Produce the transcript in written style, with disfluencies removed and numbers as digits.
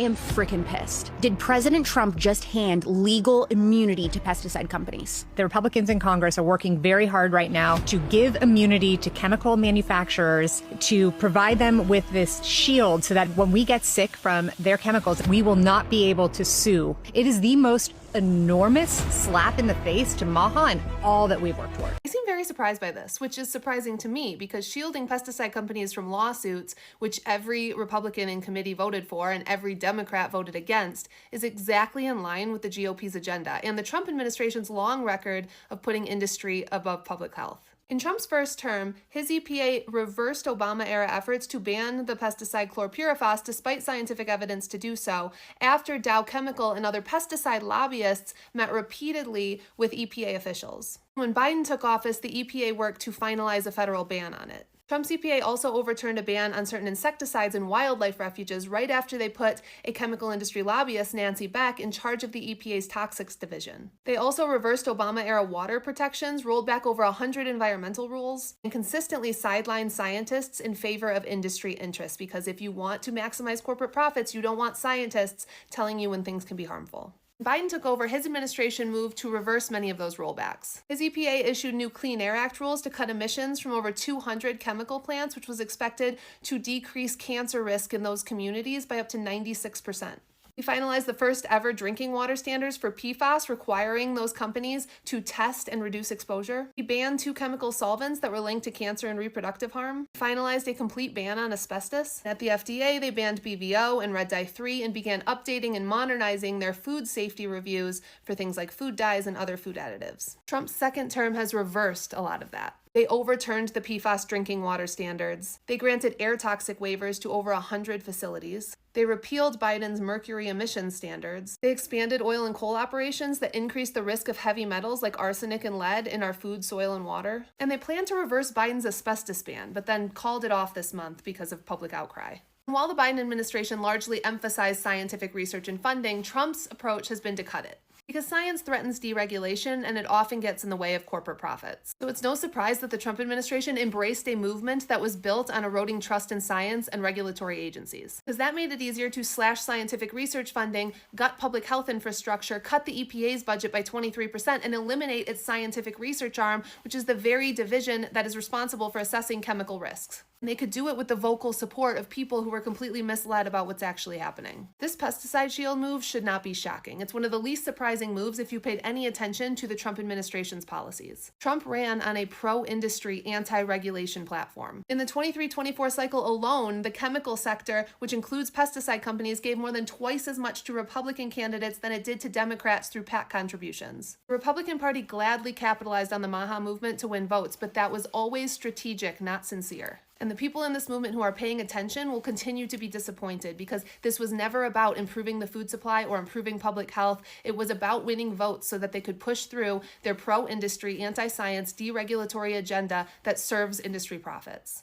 I am freaking pissed. Did President Trump just hand legal immunity to pesticide companies? The Republicans in Congress are working very hard right now to give immunity to chemical manufacturers, to provide them with this shield so that when we get sick from their chemicals, we will not be able to sue. It is the most enormous slap in the face to MAHA and all that we've worked toward. I seem very surprised by this, which is surprising to me because shielding pesticide companies from lawsuits, which every Republican in committee voted for and every Democrat voted against, is exactly in line with the GOP's agenda and the Trump administration's long record of putting industry above public health. In Trump's first term, his EPA reversed Obama-era efforts to ban the pesticide chlorpyrifos despite scientific evidence to do so, after Dow Chemical and other pesticide lobbyists met repeatedly with EPA officials. When Biden took office, the EPA worked to finalize a federal ban on it. Trump's EPA also overturned a ban on certain insecticides in wildlife refuges right after they put a chemical industry lobbyist, Nancy Beck, in charge of the EPA's Toxics Division. They also reversed Obama-era water protections, rolled back over 100 environmental rules, and consistently sidelined scientists in favor of industry interests, because if you want to maximize corporate profits, you don't want scientists telling you when things can be harmful. Biden took over, his administration moved to reverse many of those rollbacks. His EPA issued new Clean Air Act rules to cut emissions from over 200 chemical plants, which was expected to decrease cancer risk in those communities by up to 96%. He finalized the first ever drinking water standards for PFAS, requiring those companies to test and reduce exposure. He banned 2 chemical solvents that were linked to cancer and reproductive harm. He finalized a complete ban on asbestos. At the FDA, they banned BVO and red dye 3 and began updating and modernizing their food safety reviews for things like food dyes and other food additives. Trump's second term has reversed a lot of that. They overturned the PFAS drinking water standards. They granted air toxic waivers to over 100 facilities. They repealed Biden's mercury emissions standards. They expanded oil and coal operations that increased the risk of heavy metals like arsenic and lead in our food, soil, and water. And they plan to reverse Biden's asbestos ban, but then called it off this month because of public outcry. While the Biden administration largely emphasized scientific research and funding, Trump's approach has been to cut it, because science threatens deregulation and it often gets in the way of corporate profits. So it's no surprise that the Trump administration embraced a movement that was built on eroding trust in science and regulatory agencies, because that made it easier to slash scientific research funding, gut public health infrastructure, cut the EPA's budget by 23%, and eliminate its scientific research arm, which is the very division that is responsible for assessing chemical risks. And they could do it with the vocal support of people who were completely misled about what's actually happening. This pesticide shield move should not be shocking. It's one of the least surprising moves if you paid any attention to the Trump administration's policies. Trump ran on a pro-industry, anti-regulation platform. In the 23-24 cycle alone, the chemical sector, which includes pesticide companies, gave more than twice as much to Republican candidates than it did to Democrats through PAC contributions. The Republican Party gladly capitalized on the MAHA movement to win votes, but that was always strategic, not sincere. And the people in this movement who are paying attention will continue to be disappointed, because this was never about improving the food supply or improving public health. It was about winning votes so that they could push through their pro-industry, anti-science, deregulatory agenda that serves industry profits.